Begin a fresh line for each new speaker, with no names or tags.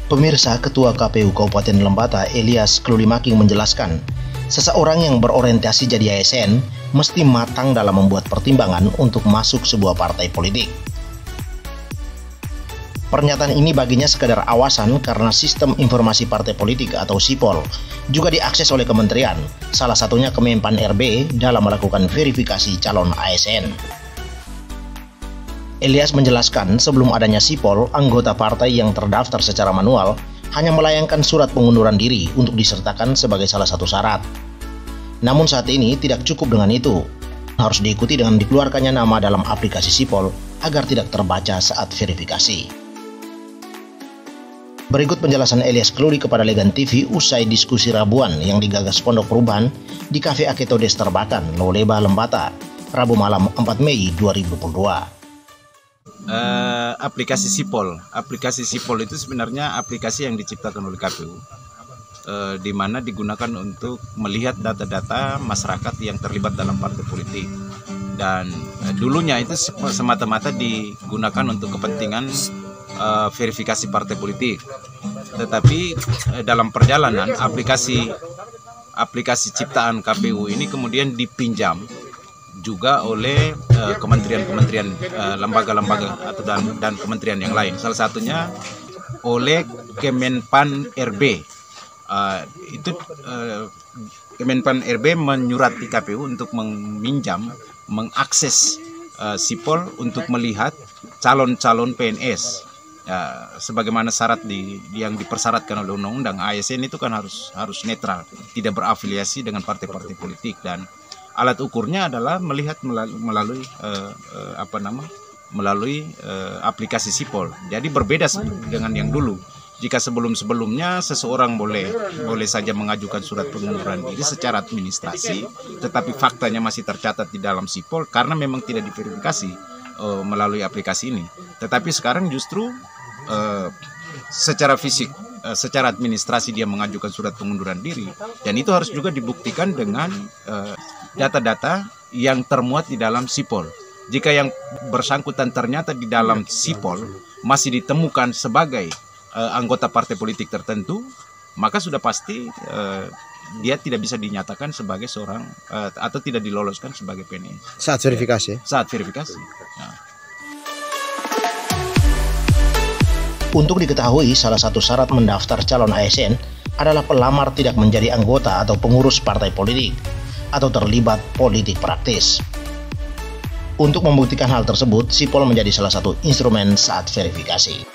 Pemirsa, Ketua KPU Kabupaten Lembata, Elias Klulimaking menjelaskan, seseorang yang berorientasi jadi ASN mesti matang dalam membuat pertimbangan untuk masuk sebuah partai politik. Pernyataan ini baginya sekedar awasan karena sistem informasi partai politik atau SIPOL juga diakses oleh kementerian, salah satunya Kemenpan RB dalam melakukan verifikasi calon ASN. Elias menjelaskan sebelum adanya SIPOL, anggota partai yang terdaftar secara manual hanya melayangkan surat pengunduran diri untuk disertakan sebagai salah satu syarat. Namun saat ini tidak cukup dengan itu, harus diikuti dengan dikeluarkannya nama dalam aplikasi SIPOL agar tidak terbaca saat verifikasi. Berikut penjelasan Elias Kluli kepada Legan TV usai diskusi Rabuan yang digagas Pondok Perubahan di Cafe Aketodes Terbakan, Loleba, Lembata, Rabu malam 4 Mei 2022.
Aplikasi SIPOL itu sebenarnya aplikasi yang diciptakan oleh KPU, di mana digunakan untuk melihat data-data masyarakat yang terlibat dalam partai politik, dan dulunya itu semata-mata digunakan untuk kepentingan verifikasi partai politik. Tetapi dalam perjalanan aplikasi ciptaan KPU ini kemudian dipinjam juga oleh kementerian-kementerian, lembaga-lembaga atau dan kementerian yang lain. Salah satunya oleh Kemenpan RB. Kemenpan RB menyurati KPU untuk mengakses SIPOL untuk melihat calon-calon PNS. Sebagaimana syarat yang dipersyaratkan oleh undang-undang, ASN itu kan harus netral, tidak berafiliasi dengan partai-partai politik, dan alat ukurnya adalah melihat melalui aplikasi SIPOL. Jadi berbeda dengan yang dulu. Jika sebelum-sebelumnya seseorang boleh saja mengajukan surat pengunduran diri secara administrasi, tetapi faktanya masih tercatat di dalam SIPOL karena memang tidak diverifikasi melalui aplikasi ini. Tetapi sekarang justru secara fisik, secara administrasi dia mengajukan surat pengunduran diri, dan itu harus juga dibuktikan dengan data-data yang termuat di dalam SIPOL. Jika yang bersangkutan ternyata di dalam SIPOL masih ditemukan sebagai anggota partai politik tertentu, maka sudah pasti dia tidak bisa dinyatakan sebagai seorang atau tidak diloloskan sebagai PNS
Saat verifikasi?
Saat verifikasi. Nah.
Untuk diketahui, salah satu syarat mendaftar calon ASN adalah pelamar tidak menjadi anggota atau pengurus partai politik atau terlibat politik praktis. Untuk membuktikan hal tersebut, SIPOL menjadi salah satu instrumen saat verifikasi.